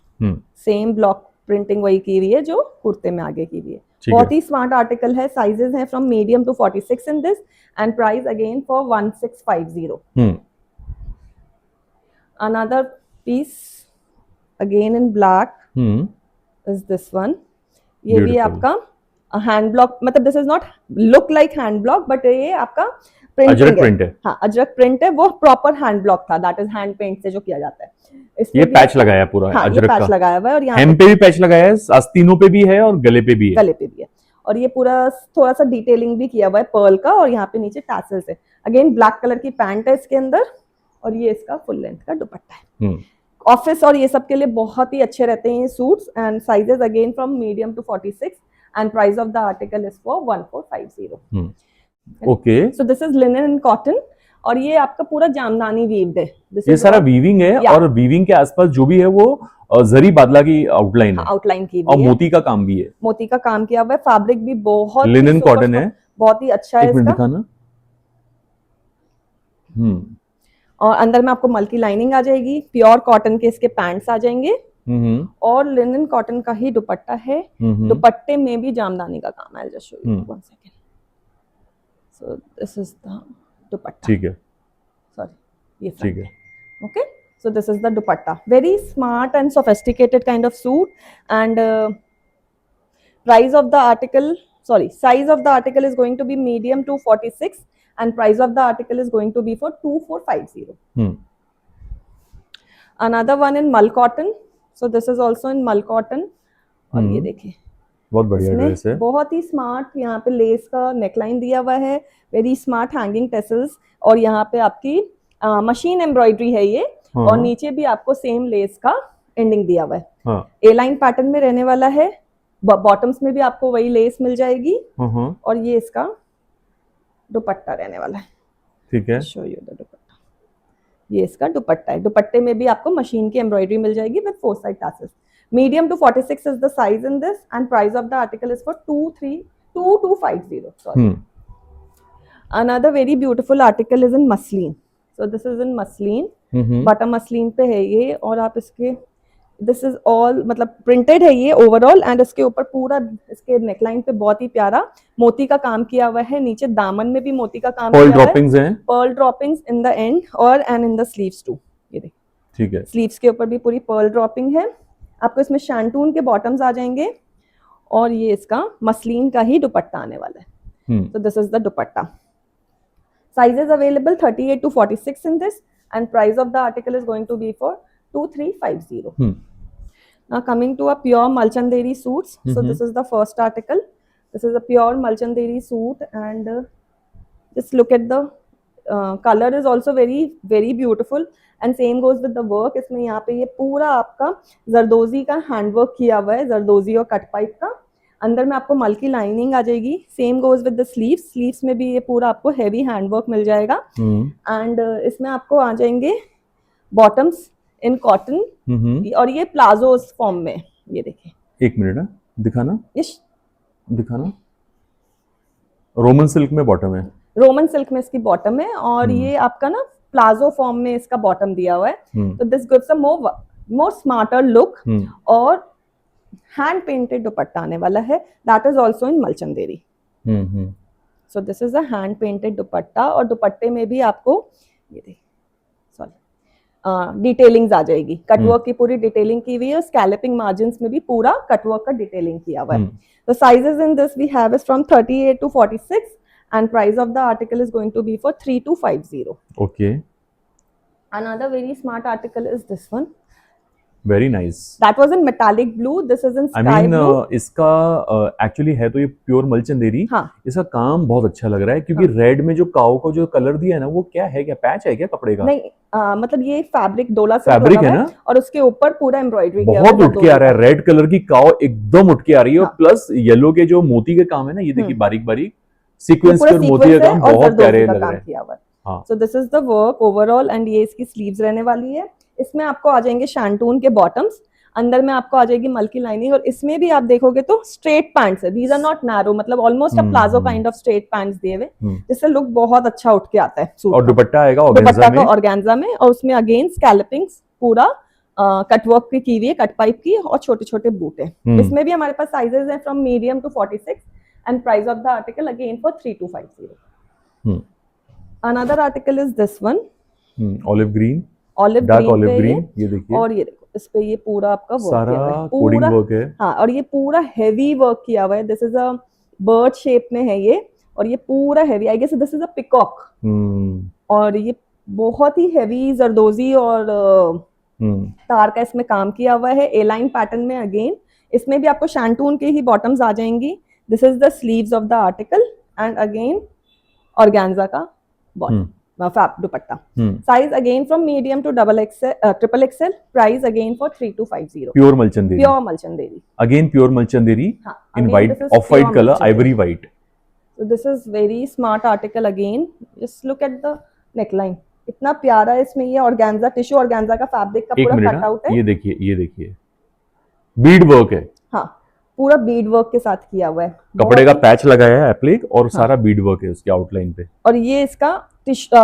सेम ब्लॉक प्रिंटिंग वही की हुई है जो कुर्ते में आगे की हुई है. बहुत ही स्मार्ट आर्टिकल है. साइजेस हैं from medium to 46 in this and price again for 1650. Another piece again in black is this one. ये भी आपका हैंड ब्लॉक मतलब this is not look like hand block but ये आपका अजरक प्रिंट है. हाँ अजरक प्रिंट है. वो प्रॉपर हैंड ब्लॉक था. दैट इज हैंड पेंट से जो किया जाता है. ये पैच लगाया पूरा. हाँ, अजरक ये पैच लगाया हुआ है. और यहाँ हेम पे भी पैच लगाया है. आस्तीनों पे भी है और गले पे भी है. गले पे भी है. और ये पूरा थोड़ा सा डिटेलिंग भी किया हुआ है पर्ल का. और यहाँ पे नीचे टैसल्स है. अगेन ब्लैक कलर की पैंट है इसके अंदर. और ये इसका फुल लेंथ का दुपट्टा है. ऑफिस और ये सब के लिए बहुत ही अच्छे रहते हैं ये suits. And sizes again from medium to 46 and price of the article is for 1450. Okay. So this is linen and cotton. और ये आपका पूरा जामदानी वीव्ड है. ये सारा वीविंग है. और वीविंग के आसपास जो भी है वो जरी बादला की आउटलाइन है. आउटलाइन की और मोती का काम भी है. मोती का काम किया हुआ है. फैब्रिक भी बहुत लिनन कॉटन है. बहुत ही अच्छा है. एक मिनट दिखाना. और अंदर में आपको मल की लाइनिंग आ जाएगी. प्योर कॉटन के इसके पैंट्स आ जाएंगे. और लिनन कॉटन का ही दुपट्टा है. दुपट्टे में भी जामदानी का काम है. I'll just show you one second. So this is the दुपट्टा. ठीक है. सॉरी ये ठीक है. Okay. So this is the dupatta. Very smart and sophisticated kind of suit. And price of the article, size of the article is going to be medium to 46 and price of the article is going to be for 2450. Another one in mull cotton. So this is also in mull cotton. और ये देखिए बहुत बढ़िया ड्रेस है. बहुत ही स्मार्ट. यहाँ पे लेस का नेकलाइन दिया हुआ है. Very smart hanging tassels. और यहाँ पे आपकी मशीन एम्ब्रॉयडरी है ये. और नीचे भी आपको सेम लेस का एंडिंग दिया हुआ है. ए लाइन पैटर्न में रहने वाला है. बॉटम्स में भी आपको वही लेस मिल जाएगी. और ये इसका दुपट्टा रहने वाला है. ठीक है. शो यू द दुपट्टा. ये इसका दुपट्टा है. दुपट्टे में भी आपको मशीन की एम्ब्रॉयडरी मिल जाएगी with 4 side tassels. Medium to 46 is the size in this and price of the article is for 2250. Sorry. Another very beautiful article is in muslin. So this is in muslin. Butter muslin पे है ये. और आप इसके this is all मतलब printed है ये overall. and इसके ऊपर पूरा इसके neckline पे बहुत ही प्यारा मोती का काम किया हुआ है. नीचे दामन में भी मोती का काम किया हुआ है. Pearl droppings हैं. Pearl droppings in the end और and in the sleeves too. ये देखिए. ठीक है. स्लीव्स के ऊपर भी पूरी pearl dropping है. आपको इसमें शैंटून के बॉटम्स आ जाएंगे. और ये इसका मसलिन का ही दुपट्टा आने वाला है. तो this is the dupatta. Sizes available 38 to 46 in this and price of the article is going to be for 2350. Now coming to a pure Malchanderi suits. So this is the first article. This is a pure Malchanderi suit and just look at the color is also very beautiful. And same goes with the work. इसमें यहाँ पे ये पूरा आपका जरदोजी का हैंडवर्क किया हुआ है. जरदोजी और कट पाइप का. अंदर में आपको मल की लाइनिंग आ जाएगी. Same goes with the sleeves. Sleeves में भी ये पूरा आपको हैवी हैंडवर्क मिल जाएगा. एंड इसमें आपको आ जाएंगे बॉटम्स इन कॉटन, और ये प्लाजो फॉर्म में है। ये देखिए, एक मिनट ना, दिखाना यस, दिखाना। रोमन सिल्क में बॉटम है। रोमन सिल्क में इसकी बॉटम है, और ये आपका ना प्लाजो फॉर्म में इसका बॉटम दिया हुआ है। तो this gives a more smarter look, और हैंड पेंटेड दुपट्टा आने वाला है, that is also in Malchanderi. So this is a hand painted dupatta, और दुपट्टे में भी आपको ये देखिए, सॉरी, डिटेलिंग्स आ जाएगी, कटवर्क की पूरी डिटेलिंग की हुई है, स्कैलपिंग मार्जिन्स में भी पूरा कटवर्क का डिटेलिंग किया हुआ है। तो sizes in this we have is from 38 to 46, and price of the article is going to be for 3250. Okay. Another very smart article is this one. Very nice. That was in metallic blue. This is in sky blue. इसका एक्चुअली है तो ये प्योर मलचंदेरी। हाँ, इसका काम बहुत अच्छा लग रहा है, क्योंकि रेड में जो काओ को जो कलर दिया है ना, वो क्या है, क्या पैच है क्या कपड़े का? नहीं, मतलब ये फैब्रिक डोला से फैब्रिक है ना, और उसके ऊपर पूरा एम्ब्रॉयडरी किया बहुत उठ के आ रहा है। रेड कलर की काओ एकदम उठ के आ रही है, और प्लस येलो के जो मोती के काम है ना, ये देखिए बारीक बारीक सीक्वेंस के और मोती का काम बहुत प्यारे लग रहे हैं। सो this is the work overall, and ये इसकी स्लीव्स रहने वाली है। इसमें आपको आ जाएंगे शैंटून के बॉटम्स, अंदर में आपको आ जाएगी मल्की लाइनिंग, और इसमें भी आप देखोगे तो स्ट्रेट पैंट्स है, दीज आर नॉट नैरो, मतलब almost a palazzo kind of straight pants दिए हुए, जिससे लुक बहुत अच्छा उठ के आता है सूट। और दुपट्टा आएगा ऑर्गेन्जा में, और उसमें अगेन स्कैलपिंग्स पूरा कटवर्क की हुई है, कट पाइप की, और छोटे छोटे बूटे। इसमें भी हमारे पास साइजेस हैं from medium to 46, and price of the article again for 3250. Another article is this one, olive green, dark olive green, ये देखिए, और ये देखो इस पे ये पूरा आपका सारा कोडिंग वर्क है। हाँ, और ये पूरा हेवी वर्क किया हुआ है। This is a bird shape में है ये, और ये पूरा heavy, I guess this is a peacock, और ये बहुत ही हेवी जरदोजी और तार का इसमें काम किया हुआ है, ए लाइन पैटर्न में। अगेन इसमें भी आपको शैंटून के ही बॉटम्स आ जाएंगी। This is the sleeves of the article, and again organza का fab dupatta. Size again from medium to triple XL. Price again for 3250. Pure Malchanderi. Pure Malchanderi. Again pure Malchanderi in white, off-white color, ivory white. So this is very smart article again. Just look at the neckline. इतना प्यारा है इसमें, ये ऑर्गेन्जा, टिश्यू ऑर्गेन्जा का फैब्रिक का पूरा कट आउट है। ये देखिए, ये देखिए, बीड वर्क है। हाँ, पूरा बीड वर्क के साथ किया हुआ है, कपड़े का पैच लगाया है एप्लिक, और सारा बीड वर्क है उसके आउटलाइन पे। और ये इसका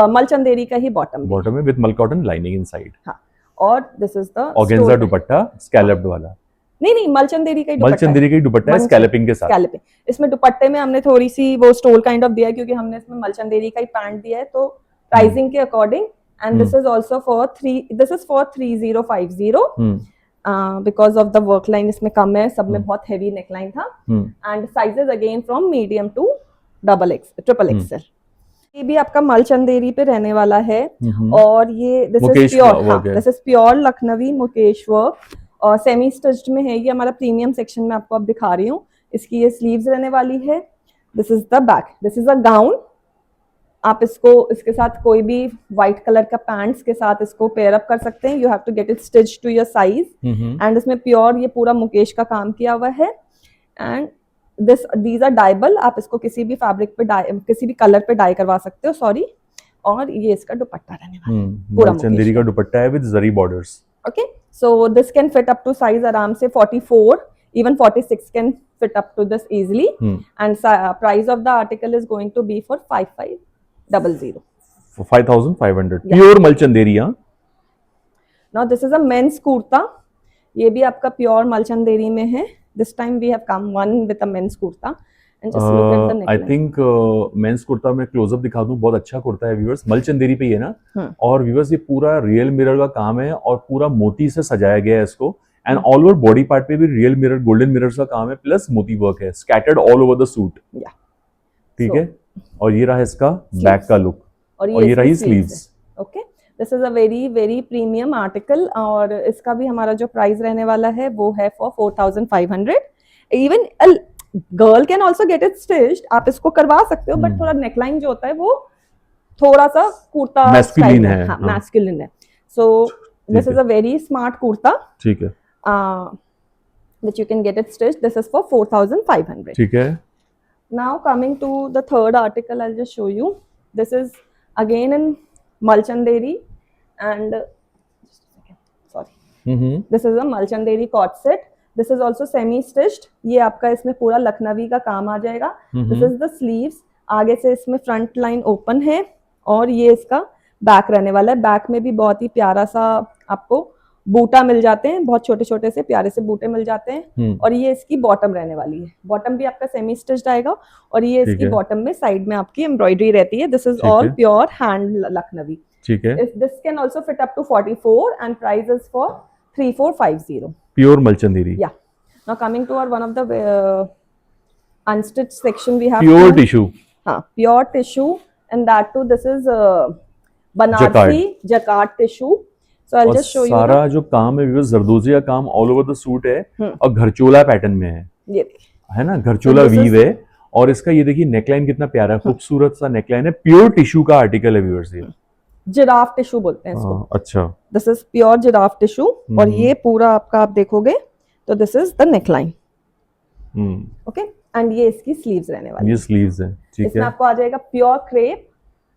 मलचंदेरी का ही बॉटम है विद मल कॉटन लाइनिंग इनसाइड। हाँ, और this is the organza dupatta scalloped वाला। नहीं, मलचंदेरी का ही दुपट्टा है स्कैलपिंग के साथ। स्कैलपिंग इसमें दुपट्टे में हमने थोड़ी सी वो स्टोल काइंड ऑफ दिया है, क्योंकि हमने इसमें मलचंदेरी का ही पैंट दिया है, तो प्राइसिंग के according. And this is also for 3050, because of the work line इसमें कम है, सब में बहुत हेवी नेकलाइन था। And sizes again from medium to triple XL. ये भी आपका मलचंदेरी पे रहने वाला है, और ये this is pure Lucknowi mukaish work, और सेमी स्टिच्ड में है। ये हमारा प्रीमियम सेक्शन में आपको अब दिखा रही हूँ। इसकी ये स्लीव्स रहने वाली है। This is the back, this is a gown. आप इसको इसके साथ कोई भी व्हाइट कलर का पैंट्स के साथ इसको पेयर अप कर सकते हैं। You have to get it stitch to your size, and इसमें प्योर ये पूरा मुकेश का काम किया हुआ है। एंड दीज आर डाइबल, आप इसको किसी भी फैब्रिक पे किसी भी कलर पे डाई करवा सकते हो, सॉरी। और ये इसका दुपट्टा रहने वाला है, पूरा चंदेरी का दुपट्टा है with zari borders. Okay, so this can fit up to size आराम से 44, even 46 can fit up to this easily. And price of the article is going to be for 5500. 5500 pure malchanderi. Now this is a men's kurta. ये भी आपका प्योर मलचंदेरी में है। This time we have come one with a men's kurta, and just look at the neckline. I think men's kurta में क्लोजअप दिखा दूं, बहुत अच्छा कुर्ता है व्यूअर्स, मलचंदेरी पे ही है ना। और व्यूअर्स ये पूरा रियल मिरर का काम है, और पूरा मोती से सजाया गया है इसको। And all over body part पे भी रियल मिरर, गोल्डन मिरर्स का काम है, प्लस मोती वर्क है scattered all over the suit. ठीक है, और ये रहा इसका बैक का लुक, और ये रही sleeves. Okay, this is a very very premium article, और इसका भी हमारा जो प्राइस रहने वाला है वो है for 4500। Even girl can also get it stitched, आप इसको करवा सकते हो, बट थोड़ा नेकलाइन जो होता है वो थोड़ा सा कुर्ता मैस्कुलिन है। हाँ, मैस्कुलिन है। So this is a very smart kurta. ठीक है, which you can get it stitched. This is for 4500. ठीक है। Now coming to the third article, I'll just show you. This is again in Malchanderi, and this is a Malchanderi coord set, this is also semi stitched, ये आपका इसमें पूरा लखनवी का काम आ जाएगा। दिस इज द स्लीव्स, आगे से इसमें फ्रंट लाइन ओपन है और ये इसका बैक रहने वाला है। बैक में भी बहुत ही प्यारा सा आपको बूटा मिल जाते हैं, बहुत छोटे छोटे से प्यारे से बूटे मिल जाते हैं। और ये इसकी बॉटम रहने वाली है, बॉटम भी आपका सेमी स्टिच्ड आएगा और ये इसकी बॉटम में साइड में आपकी एम्ब्रॉयडरी रहती है। This is all pure hand Lucknowi. ठीक है, this can also fit up to 44 and price is for 3450, pure Malchanderi. Yeah now coming to our one of the unstitched section, we have pure two, tissue, pure tissue, and that too this is Banarsi jacquard tissue. So I'll just show you सारा जो काम है जरदोजी का काम ऑल ओवर द सूट है और घरचोला पैटर्न में है, ये देखिए है ना, घरचोला वीव है। और इसका ये देखिए नेकलाइन कितना प्यारा है, खूबसूरत सा नेकलाइन है, प्योर टिश्यू का आर्टिकल है व्यूअर्स ये। जिराफ टिश्यू बोलते हैं इसको। अच्छा, this is pure giraffe tissue और ये पूरा आपका आप देखोगे तो this is the neckline, okay, and ये इसकी स्लीव्स रहने वाली, ये स्लीव्स है, ठीक है। इसमें आपको आ जाएगा pure crepe,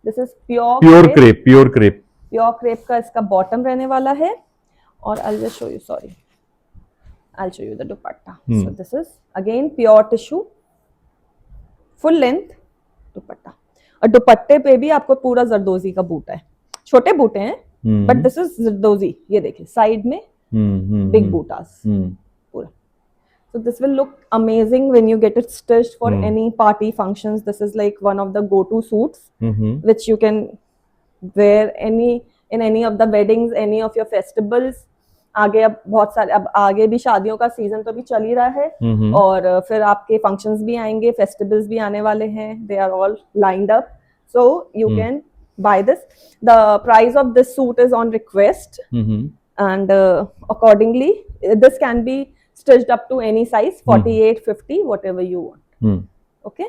this is pure crepe, pure crepe, pure crepe का इसका बॉटम रहने वाला है। और आई will just show you, sorry I will show you the dupatta. So this is again pure tissue, full length दुपट्टा, और दुपट्टे पे भी आपको पूरा जरदोजी का बूटा है, छोटे बूटे हैं बट दिस इज जरदोजी, ये देखिए साइड में बिग बूटास पूरा। So this will look amazing when you get it stitched for any party functions. This is like one of the go-to suits which you can wear in any of the weddings, any of your festivals. आगे अब बहुत सारे, अब आगे भी शादियों का सीजन तो भी चल ही रहा है और फिर आपके फंक्शंस भी आएंगे, फेस्टिवल्स भी आने वाले हैं, they are all lined up, so you can buy this. The price of this suit is on request and accordingly this can be stitched up to any size, 48, 50, whatever you want. Okay.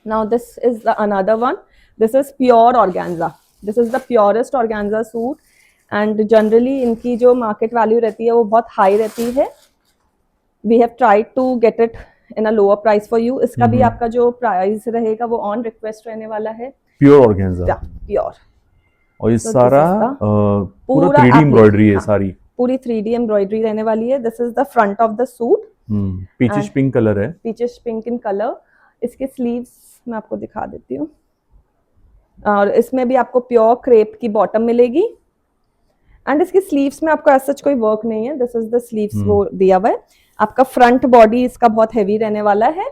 Now this is the another one. This is pure organza. This is the purest organza suit and generally इनकी जो market value रहती है वो बहुत high रहती है. We have tried to get it in a lower price for you. इसका भी आपका जो price रहेगा वो on request रहने वाला है. Pure organza. Yeah, pure. और ये सारा पूरा 3D एम्ब्रॉयडरी है, सारी पूरी 3D एम्ब्रॉयडरी रहने वाली है। This is the front of the suit, peachish pink colour है, पीचिश पिंक इन कलर। इसके स्लीव्स मैं आपको दिखा देती हूँ और इसमें भी आपको प्योर क्रेप की बॉटम मिलेगी एंड इसकी स्लीव्स में आपको ऐसा कोई वर्क नहीं है। दिस इज द स्लीव्स वो दिया हुआ है। आपका फ्रंट बॉडी इसका बहुत हैवी रहने वाला है,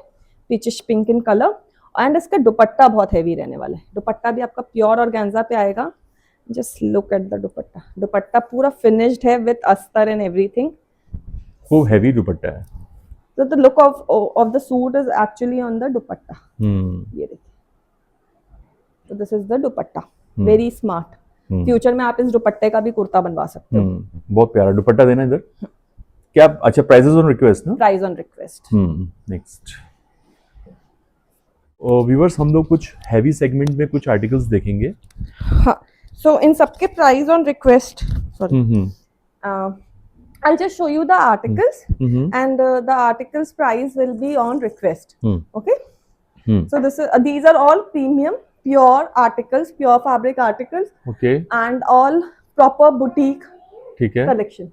peachish pink in colour, and इसका दुपट्टा बहुत हैवी रहने वाला है। दुपट्टा भी आपका प्योर ऑर्गेन्जा पे आएगा। Just look at the दुपट्टा, दुपट्टा पूरा finished है with अस्तर and everything. खूब heavy दुपट्टा है। So the look of the suit is actually on the दुपट्टा। ये देखिए। So this is the dupatta, very smart. Future में आप इस दुपट्टे का भी कुर्ता बनवा सकते हो। बहुत प्यारा दुपट्टा देना इधर। क्या अच्छा, प्राइसेस ऑन रिक्वेस्ट ना? Price on request. Next viewers, हम लोग कुछ हैवी सेगमेंट में कुछ आर्टिकल्स देखेंगे। हाँ, so in सबके price on request, sorry, I'll just show you the articles and the articles price will be on request. Okay, so this is these are all premium pure articles, pure fabric articles, okay, and all proper boutique collection.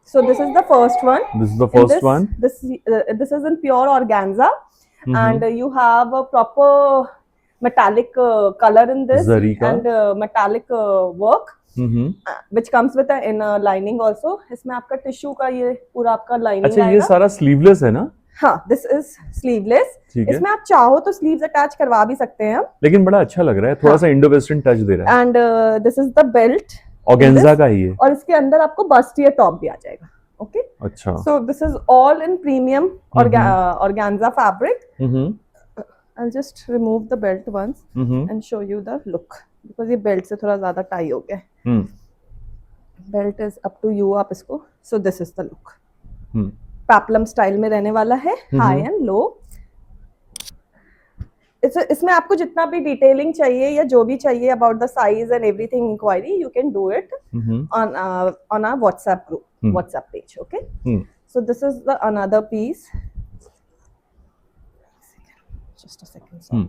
So this is the first one. This is the first one. This is in pure organza and you have a proper metallic color in this Zarika. And metallic work which comes with an inner lining also. इसमें आपका टिश्यू का ये पूरा आपका लाइनिंग अच्छा आएगा। ये सारा स्लीवलेस है ना? हाँ, दिस इज स्लीवलेस। इसमें आप चाहो तो स्लीव्स अटैच करवा भी सकते हैं, लेकिन बड़ा अच्छा लग रहा है, थोड़ा सा इंडो वेस्टर्न टच दे रहा है। And this is the belt, organza का ही है, और इसके अंदर आपको बस्टियर टॉप भी आ जाएगा। ओके, अच्छा, सो this is all in premium organza fabric. I'll just remove the belt once and show you the look because ये belt से थोड़ा ज़्यादा tie हो गया है। Belt is up to you, आप इसको। So this is the look. Peplum style में रहने वाला है, high and low। इसमें आपको जितना भी डिटेलिंग चाहिए या जो भी चाहिए about the size and everything inquiry, you can do it on our WhatsApp group, WhatsApp page. Okay. So this is the another piece. Just a second, sorry.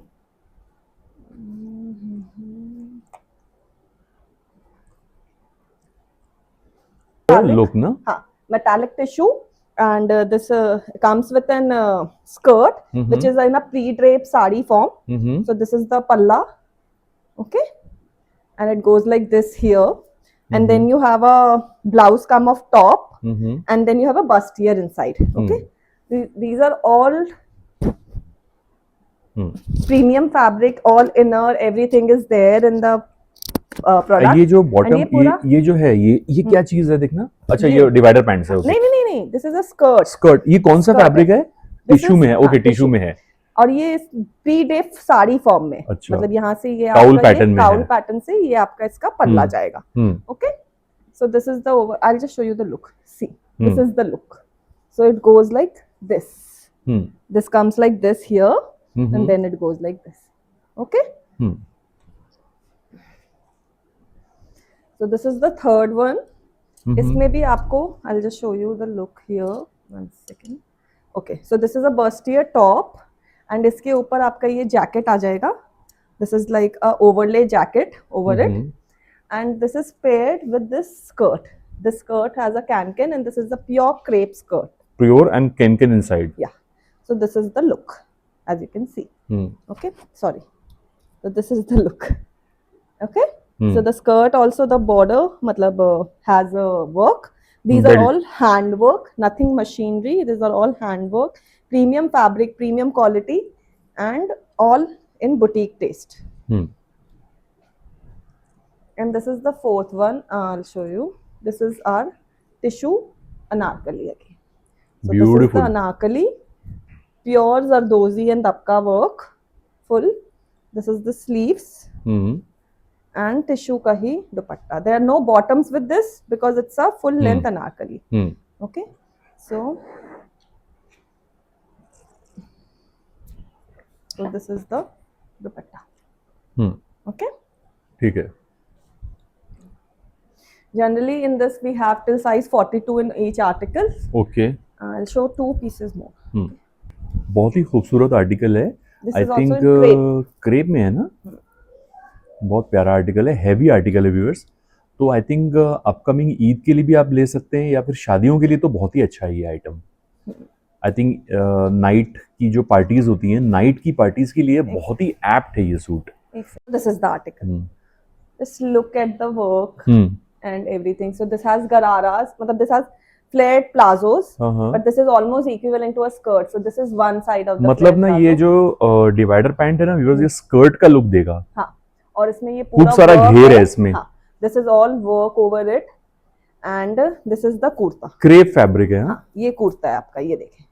look ना. हाँ, metallic tissue, and this comes with an skirt, which is in a pre-drape sari form. So this is the palla, okay, and it goes like this here, and then you have a blouse come of top, and then you have a bustier inside. Okay, these are all premium fabric, all inner, everything is there in the product. ये जो बॉटम, ये जो है, ये क्या चीज है देखना. अच्छा, ये डिवाइडर पैंट्स है. नहीं, this is a skirt. Skirt. ये कौन सा फैब्रिक है? टिश्यू में है. ओके, टिश्यू में है. और ये प्री डेप साड़ी फॉर्म में. अच्छा. मतलब यहाँ से ये काउल पैटर्न में, काउल पैटर्न से ये आपका इसका पल्ला जाएगा. Okay, so this is the over. I will just show you the look. See, this is the look. So it goes like this. This comes like this here, and then it goes like this. Okay. So this is the third one. इसमें भी आपको, I'll just show you the look here. 1 second. Okay. So this is a bustier top, and इसके ऊपर आपका ये jacket आ जाएगा. This is like a overlay jacket over it, and this is paired with this skirt. This skirt has a cancan, and this is a pure crepe skirt. Pure and cancan inside. Yeah. So this is the look, as you can see. Okay, sorry. So this is the look. Okay. So the skirt also, the border matlab has a work. These are all hand work, nothing machinery. These are all hand work, premium fabric, premium quality, and all in boutique taste. And this is the fourth one. I'll show you. This is our tissue anarkali again. So beautiful. This is the anarkali, pure zardozi and dabka work, full. This is the sleeves. And tissue ka hi dupatta. There are no bottoms with this because it's a full length anarkali. Okay, so this is the dupatta. Okay, ठीक है. Generally in this we have till size 42 in each article. Okay. I'll show 2 pieces more. बहुत ही खूबसूरत आर्टिकल है. आई थिंक क्रेप में है ना. बहुत प्यारा आर्टिकल है, हैवी आर्टिकल है व्यूअर्स. तो आई थिंक अपकमिंग ईद के लिए भी आप ले सकते हैं, या फिर शादियों के लिए तो बहुत ही अच्छा है ये आइटम. आई थिंक नाइट की जो पार्टीज होती हैं, नाइट की पार्टीज के लिए बहुत ही एप्ट है ये सूट. This is the article. Just look at the work and everything. So this has ghararas, मतलब this has flared plazos, but this is almost equivalent to a skirt. So this is one side of the मतलब ना ये जो डिवाइडर पैंट है ना व्यूअर्स, ये स्कर्ट का लुक देगा. हाँ, और इसमें ये पूरा खूब सारा घेर है इसमें. हाँ, this is all work over it, and this is the kurta. Crepe fabric है. हाँ, ये कुर्ता है आपका, ये देखें.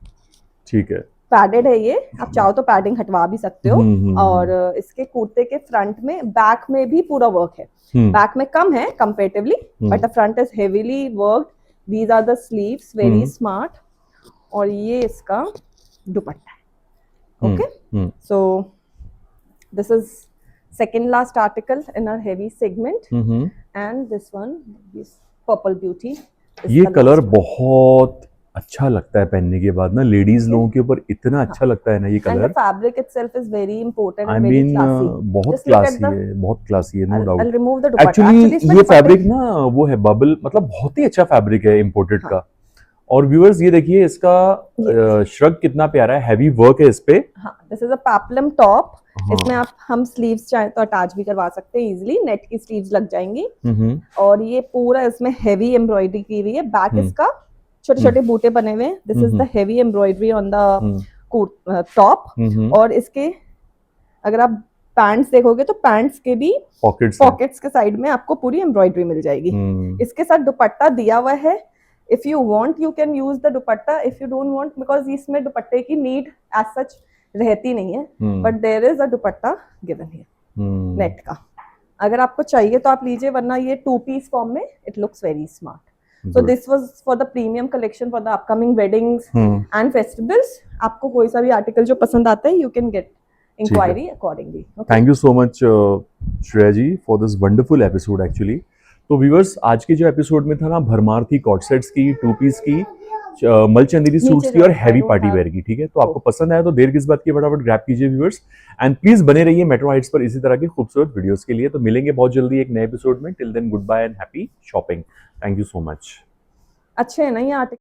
ठीक है. पैडेड है ये, आप चाहो तो पैडिंग हटवा भी सकते हो. और इसके कुर्ते के फ्रंट में, बैक में भी पूरा वर्क है. बैक में कम है comparatively, but the front is heavily worked. These are the sleeves, very smart. और ये इसका दुपट्टा है. Okay, so this is second last article in our heavy segment, and this one is purple beauty. ये कलर बहुत अच्छा लगता है पहनने के बाद ना. लेडीज लोगों के ऊपर इतना अच्छा लगता है ना ये colour. And the fabric itself is very important and very classy. बहुत क्लासी है, बहुत क्लासी है, no doubt. I'll remove the dupatta. Actually ये फैब्रिक ना वो है बबल, मतलब बहुत ही अच्छा फैब्रिक है इम्पोर्टेड का. और व्यूअर्स ये देखिए इसका श्रग कितना प्यारा है, हैवी वर्क है इस पे. This is a peplum top. इसमें आप हम स्लीव्स चाहे तो अटैच भी करवा सकते हैं इजीली. नेट की स्लीव्स लग जाएंगी. और ये पूरा इसमें हैवी एम्ब्रॉयडरी की हुई है. बैक इसका छोटे छोटे बूटे बने हुए हैं. This is the heavy embroidery on the top. और इसके अगर आप पैंट्स देखोगे तो पैंट्स के भी पॉकेट्स के साइड में आपको पूरी एम्ब्रॉयडरी मिल जाएगी. इसके साथ दुपट्टा दिया हुआ है. If you want you can use the dupatta, if you don't want, because इसमें दुपट्टे की नीड एज सच रहती नहीं है, but there is a dupatta given here net का. अगर आपको चाहिए तो आप लीजिए, वरना ये 2 पीस फॉर्म में it looks very smart. So this was for the premium collection for the upcoming weddings and festivals. आपको कोई सा भी आर्टिकल जो पसंद आता है, you can get inquiry accordingly. Okay? Thank you so much Shreya ji for this wonderful episode actually. तो व्यूअर्स आज के जो एपिसोड में था ना, भरमार थी कॉट सेट्स की, 2 पीस की, मलचंदेरी सूट्स की और हैवी पार्टी वेयर की. ठीक है, तो आपको पसंद आया तो देर किस बात की, फटाफट ग्रैब कीजिए व्यूअर्स. एंड प्लीज बने रहिए मेट्रो हाइट्स पर इसी तरह की खूबसूरत वीडियोस के लिए. तो मिलेंगे बहुत जल्दी एक नए एपिसोड में. Till then good bye and happy shopping. Thank you so much. अच्छे है ना ये आर्टिकल?